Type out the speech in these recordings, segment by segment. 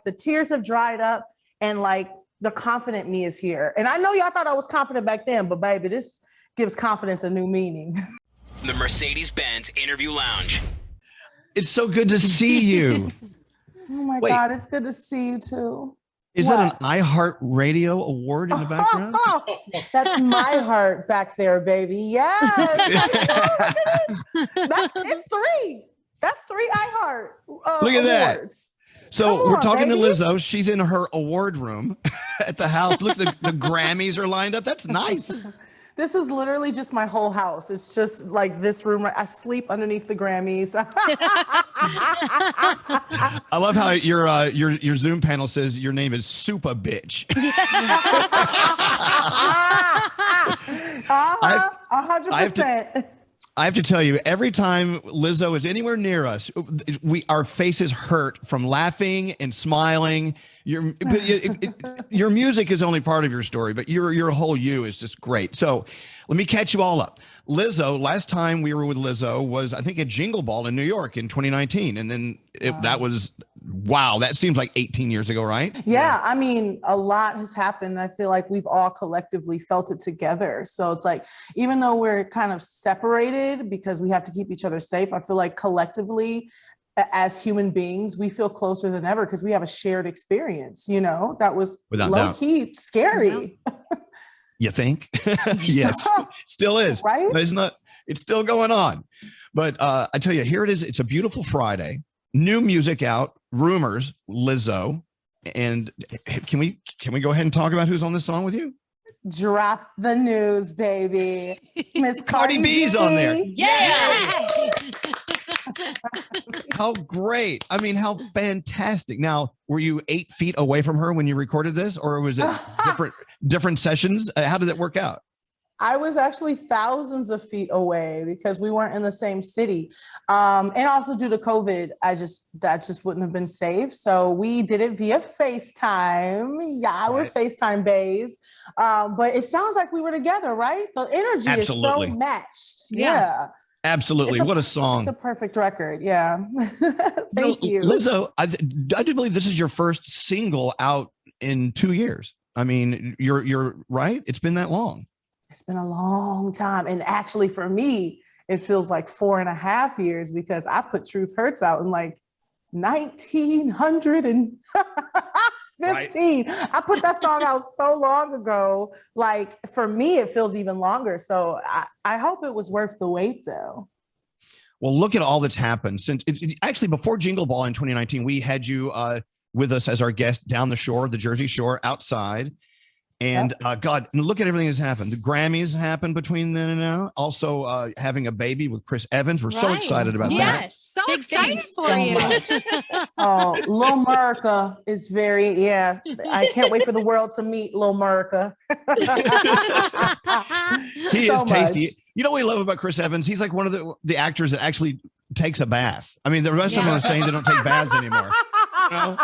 the tears have dried up and like the confident me is here. And I know y'all thought I was confident back then, but baby, this gives confidence a new meaning. The Mercedes-Benz Interview Lounge. It's so good to see you. Oh my God, it's good to see you too. Is that an iHeartRadio award in the background? That's my heart back there, baby. Yes. It's three. That's 3 iHeart Look at that. awards. So we're talking to Lizzo. She's in her award room at the house. Look, the Grammys are lined up. That's nice. This is literally just my whole house. It's just like this room. I sleep underneath the Grammys. I love how your Zoom panel says your name is Supa Bitch. 100%. I have to tell you, every time Lizzo is anywhere near us, our faces hurt from laughing and smiling. Your music is only part of your story, but your whole you is just great. So let me catch you all up. Lizzo, last time we were with Lizzo was, I think, at Jingle Ball in New York in 2019. And then that was, wow, that seems like 18 years ago, right? Yeah, I mean, a lot has happened. I feel like we've all collectively felt it together. So it's like, even though we're kind of separated because we have to keep each other safe, I feel like collectively, as human beings, we feel closer than ever because we have a shared experience, you know, that was low-key scary. You think? Yes, still is. Right? No, it's still going on. But I tell you, here it is. It's a beautiful Friday. New music out, Rumors, Lizzo. And can we go ahead and talk about who's on this song with you? Drop the news, baby. Miss Cardi B's on there. Yeah. How great. I mean, how fantastic. Now, were you 8 feet away from her when you recorded this, or was it different sessions? How did it work out? I was actually thousands of feet away because we weren't in the same city. And also due to COVID, that just wouldn't have been safe. So we did it via FaceTime. Yeah, we're FaceTime bays. But it sounds like we were together, right? The energy is so matched. Yeah. Absolutely. What a song. It's a perfect record. Yeah. Thank you. Lizzo, I do believe this is your first single out in 2 years. I mean, you're right. It's been that long. It's been a long time. And actually for me, it feels like 4.5 years because I put Truth Hurts out in like 1915. I put that song out so long ago. Like for me, it feels even longer. So I hope it was worth the wait though. Well, look at all that's happened since actually before Jingle Ball in 2019, we had you with us as our guest down the shore, the Jersey Shore, outside. And God, look at everything that's happened. The Grammys happened between then and now. Also having a baby with Chris Evans. We're so excited about that. Yes, so excited for you. Oh, Lil Murica is I can't wait for the world to meet Lil Murica. He is tasty. You know what we love about Chris Evans? He's like one of the actors that actually takes a bath. I mean, the rest of them are saying they don't take baths anymore. You know?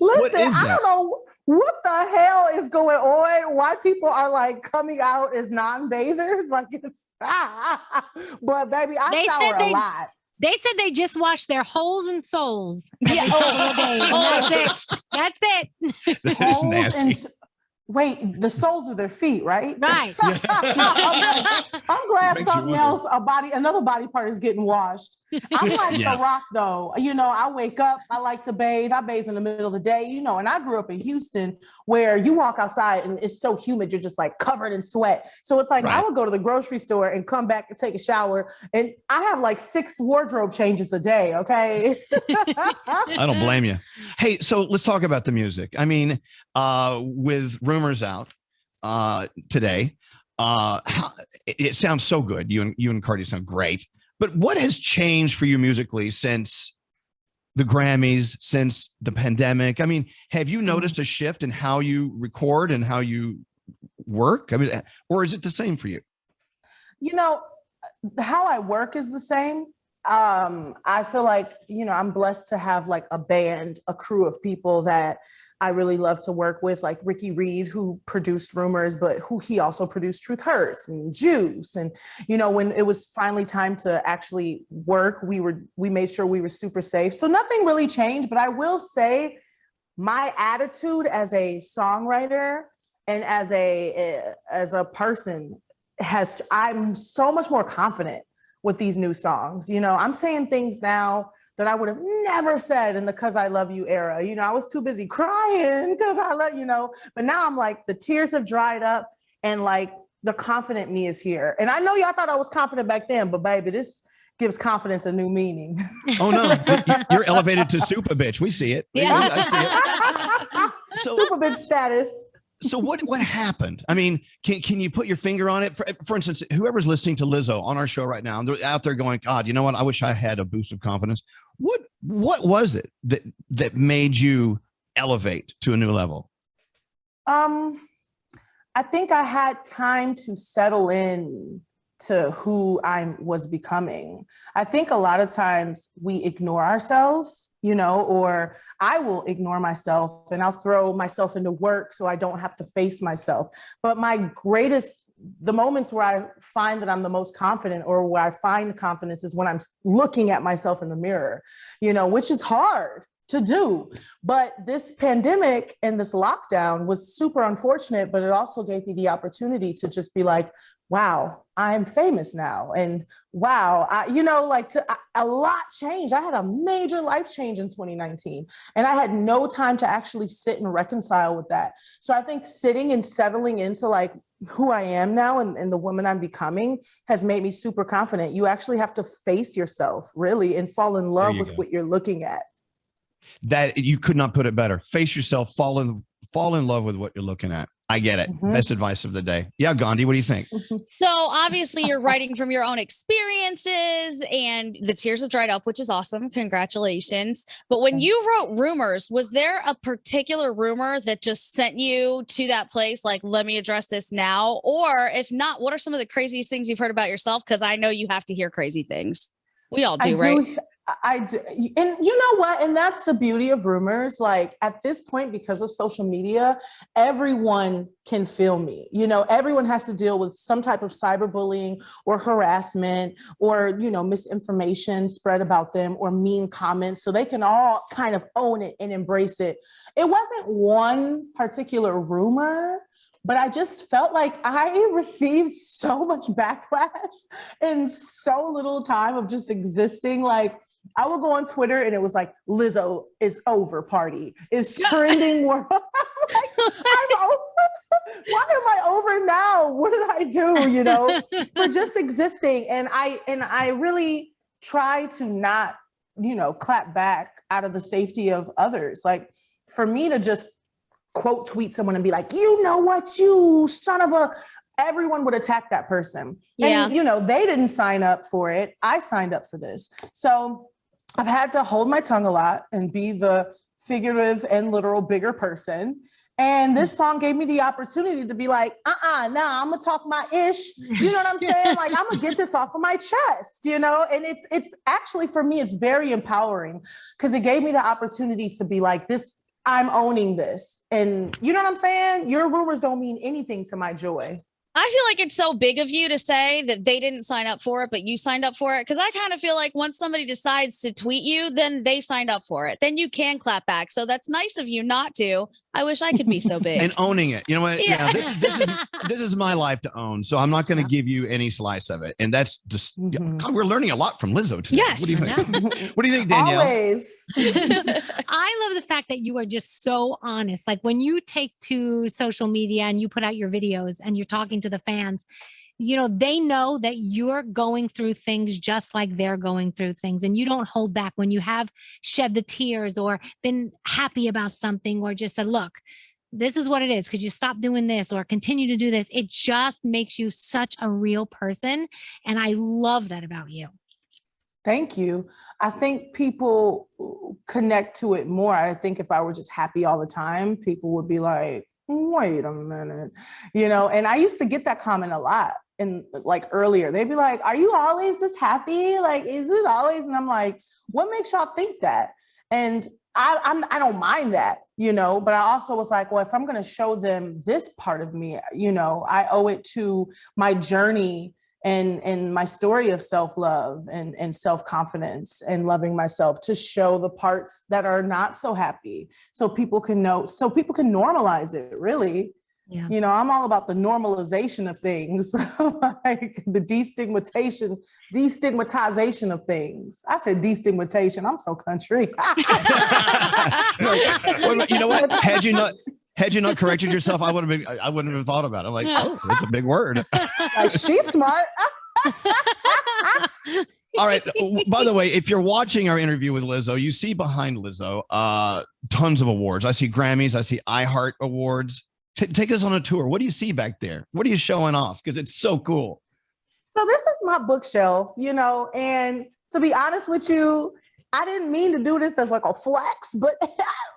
Listen, I don't know what the hell is going on. Why people are like coming out as non-bathers? Like it's, but baby, I shower a lot. They said they just wash their holes and soles every couple of days. That's it. That is nasty. Wait, the soles of their feet, right? Right. I'm glad something else, another body part is getting washed. I'm like The Rock though. You know, I wake up, I like to bathe. I bathe in the middle of the day, you know, and I grew up in Houston where you walk outside and it's so humid, you're just like covered in sweat. So it's like, I would go to the grocery store and come back and take a shower. And I have like 6 wardrobe changes a day. Okay. I don't blame you. Hey, so let's talk about the music. I mean, with Rumors out today, it sounds so good. You and Cardi sound great. But what has changed for you musically since the Grammys, since the pandemic? I mean, have you noticed a shift in how you record and how you work? I mean, or is it the same for you? You know, how I work is the same. I feel like, you know, I'm blessed to have like a band, a crew of people that I really love to work with, like Ricky Reed, who produced Rumors, but who he also produced Truth Hurts and Juice. And, you know, when it was finally time to actually work, we made sure we were super safe. So nothing really changed, but I will say my attitude as a songwriter and as a person I'm so much more confident with these new songs. You know, I'm saying things now that I would have never said in the "Cause I Love You" era. You know, I was too busy crying because I love, you know, but now I'm like, the tears have dried up and like the confident me is here. And I know y'all thought I was confident back then, but baby, this gives confidence a new meaning. Oh no, you're elevated to super bitch. We see it. Yeah. I see it. So, super bitch status. So what happened? I mean, can you put your finger on it? For instance, whoever's listening to Lizzo on our show right now, and they're out there going, God, you know what? I wish I had a boost of confidence. What was it that made you elevate to a new level? I think I had time to settle in to who I was becoming. I think a lot of times we ignore ourselves, you know, or I will ignore myself and I'll throw myself into work so I don't have to face myself. But the moments where I find that I'm the most confident or where I find confidence is when I'm looking at myself in the mirror, you know, which is hard to do. But this pandemic and this lockdown was super unfortunate, but it also gave me the opportunity to just be like, wow, I'm famous now. And wow, a lot changed. I had a major life change in 2019 and I had no time to actually sit and reconcile with that. So I think sitting and settling into like who I am now and the woman I'm becoming has made me super confident. You actually have to face yourself really and fall in love with what you're looking at. That you could not put it better. Face yourself, fall in love with what you're looking at. I get it. Mm-hmm. Best advice of the day. Yeah, Gandhi, what do you think? So obviously you're writing from your own experiences and the tears have dried up, which is awesome. Congratulations. But when you wrote Rumors, was there a particular rumor that just sent you to that place? Like, let me address this now. Or if not, what are some of the craziest things you've heard about yourself? Because I know you have to hear crazy things. We all do, right? I do. And you know what? And that's the beauty of Rumors. Like at this point, because of social media, everyone can feel me. You know, everyone has to deal with some type of cyberbullying or harassment or, you know, misinformation spread about them or mean comments. So they can all kind of own it and embrace it. It wasn't one particular rumor, but I just felt like I received so much backlash in so little time of just existing. Like I would go on Twitter and it was like, Lizzo is over party is trending more. I'm over. Why am I over now? What did I do, you know, for just existing? And I really try to not, you know, clap back out of the safety of others. Like for me to just quote tweet someone and be like, you know what, you son of a, everyone would attack that person. Yeah. And, you know, they didn't sign up for it. I signed up for this. So I've had to hold my tongue a lot and be the figurative and literal bigger person. And this song gave me the opportunity to be like, nah, I'm gonna talk my ish. You know what I'm saying? Like, I'm gonna get this off of my chest, you know? And it's actually, for me, it's very empowering because it gave me the opportunity to be like, this, I'm owning this. And you know what I'm saying? Your rumors don't mean anything to my joy. I feel like it's so big of you to say that they didn't sign up for it, but you signed up for it. Because I kind of feel like once somebody decides to tweet you, then they signed up for it. Then you can clap back. So that's nice of you not to. I wish I could be so big. And owning it. You know what? Yeah. This is my life to own. So I'm not going to give you any slice of it. And that's just, God, we're learning a lot from Lizzo today. Yes. What do you think? What do you think, Danielle? Always. I love the fact that you are just so honest. Like when you take to social media and you put out your videos and you're talking to the fans, you know, they know that you're going through things just like they're going through things. And you don't hold back when you have shed the tears or been happy about something or just said, look, this is what it is. Could you stop doing this or continue to do this? It just makes you such a real person. And I love that about you. Thank you. I think people connect to it more. I think if I were just happy all the time, people would be like, wait a minute, you know, and I used to get that comment a lot. And like earlier, they'd be like, are you always this happy? Like, is this always? And I'm like, what makes y'all think that? And I don't mind that, but I also was like, well, if I'm going to show them this part of me, I owe it to my journey and my story of self-love and self-confidence and loving myself, to show the parts that are not so happy so people can normalize it, really. Yeah. I'm all about the normalization of things, like the destigmatization of things. I said destigmatization. I'm so country. You know what? Had you not corrected yourself, I wouldn't have thought about it. I'm like, oh, that's a big word. She's smart. All right. By the way, if you're watching our interview with Lizzo, you see behind Lizzo tons of awards. I see Grammys. I see iHeart Awards. Take us on a tour. What do you see back there? What are you showing off? Because it's so cool. So this is my bookshelf, and to be honest with you, I didn't mean to do this as like a flex, but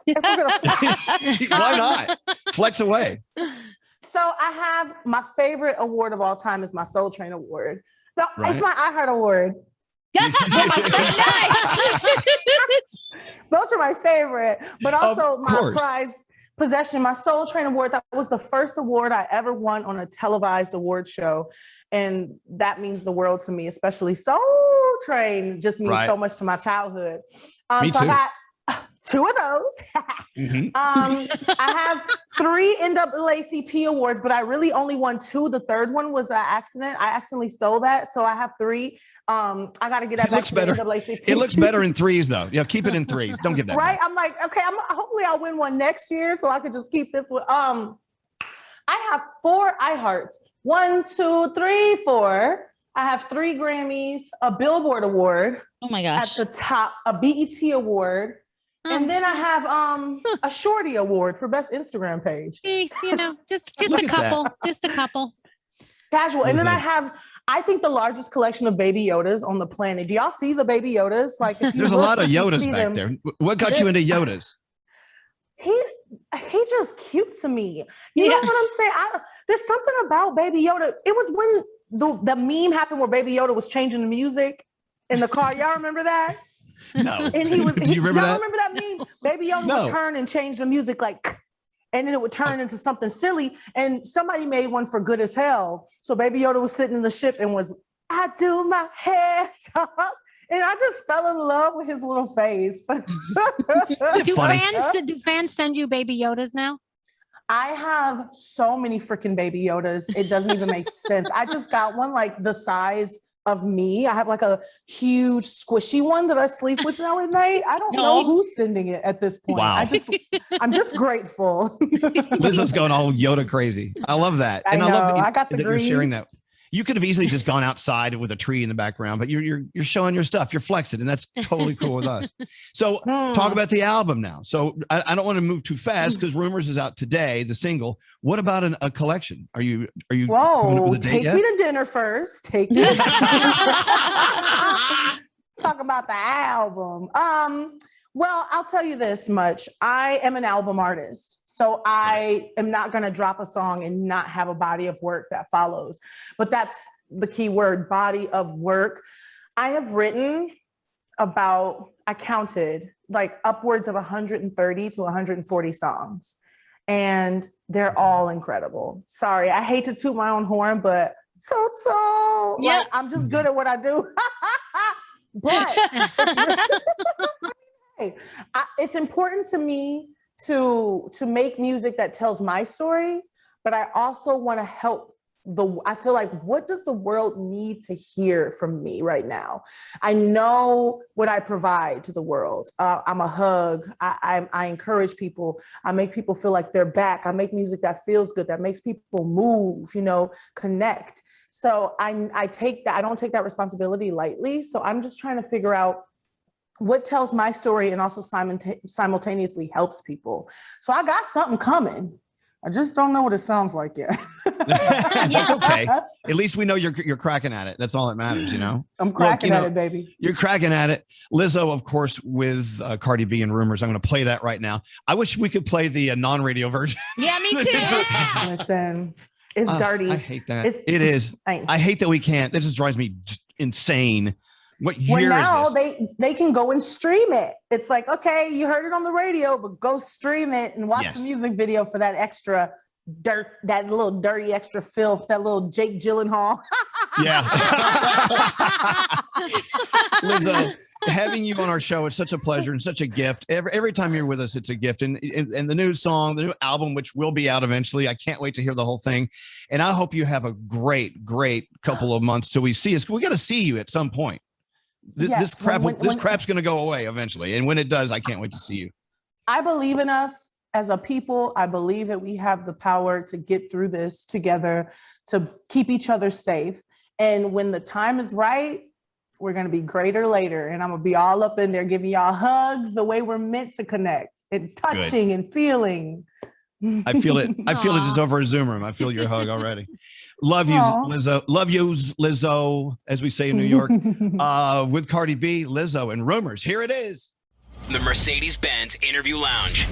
if we're gonna flex. Why not? Flex away. So I have my favorite award of all time is my Soul Train Award. No, right. It's my iHeart Award. Those are my favorite, but also my prized possession, my Soul Train Award. That was the first award I ever won on a televised award show. And that means the world to me, especially Soul Train just means so much to my childhood. Me so too. I got 2 of those. Mm-hmm. I have 3 NAACP awards, but I really only won 2. The third one was an accident. I accidentally stole that. So I have 3. I got to get that back to the NAACP. It looks better in 3s though. Yeah, keep it in 3s. Don't give that right. back. I'm like, okay, hopefully I'll win one next year so I could just keep this one. I have 4 iHearts. 1, 2, 3, 4. I have 3 Grammys, a Billboard Award. Oh my gosh. At the top, a BET Award. And then I have a Shorty Award for Best Instagram Page. Just a couple. Just a couple. Casual. And then I think the largest collection of Baby Yodas on the planet. Do y'all see the Baby Yodas? Like, there's a lot of Yodas back there. What got you into Yodas? He just cute to me. You know what I'm saying? There's something about Baby Yoda. It was when the meme happened where Baby Yoda was changing the music in the car. Y'all remember that? No. And he was. Do you remember that? Remember that meme? Baby Yoda would turn and change the music like, and then it would turn into something silly. And somebody made one for Good as Hell. So Baby Yoda was sitting in the ship and was, I do my hair toss. And I just fell in love with his little face. Do fans send you Baby Yodas now? I have so many freaking Baby Yodas. It doesn't even make sense. I just got one like the size of me. I have like a huge squishy one that I sleep with now at night. I don't know who's sending it at this point. Wow. I'm just grateful. Lizzo's going all Yoda crazy. I love that. I love that, I got the green. You're sharing that. You could have easily just gone outside with a tree in the background, but you're showing your stuff. You're flexing, and that's totally cool with us. So talk about the album now. So I don't want to move too fast because Rumors is out today, the single. What about a collection? Are you? Whoa! Take me to dinner first. Take me. Talk about the album. Well, I'll tell you this much. I am an album artist. So I am not going to drop a song and not have a body of work that follows. But that's the key word, body of work. I have written I counted like upwards of 130 to 140 songs. And they're all incredible. Sorry, I hate to toot my own horn, but like, I'm just good at what I do. But it's important to me to make music that tells my story, but I also want to help I feel like, what does the world need to hear from me right now? I know what I provide to the world. I'm a hug. I encourage people. I make people feel like they're back. I make music that feels good, that makes people move, connect. So I take that. I don't take that responsibility lightly. So I'm just trying to figure out what tells my story and also simultaneously helps people. So I got something coming. I just don't know what it sounds like yet. That's okay. At least we know you're cracking at it. That's all that matters, I'm cracking at it, baby. You're cracking at it. Lizzo, of course, with Cardi B and Rumors. I'm going to play that right now. I wish we could play the non-radio version. Yeah, me too. Listen, it's dirty. I hate that. It is. I hate that we can't. That just drives me insane. What year Well, now is this? they can go and stream it. It's like, okay, you heard it on the radio, but go stream it and watch Yes. the music video for that extra dirt, that little dirty extra filth, that little Jake Gyllenhaal. Yeah. Lizzo, having you on our show is such a pleasure and such a gift. Every time you're with us, it's a gift. And the new song, the new album, which will be out eventually. I can't wait to hear the whole thing. And I hope you have a great couple of months till we see us. We got to see you at some point. This crap's going to go away eventually. And when it does, I can't wait to see you. I believe in us as a people. I believe that we have the power to get through this together, to keep each other safe. And when the time is right, we're going to be greater later. And I'm going to be all up in there giving y'all hugs the way we're meant to connect and touching and feeling. I feel it. I feel it just over a Zoom room. I feel your hug already. Love you, Lizzo. Love yous, Lizzo, as we say in New York. With Cardi B, Lizzo, and Rumors. Here it is. The Mercedes-Benz Interview Lounge.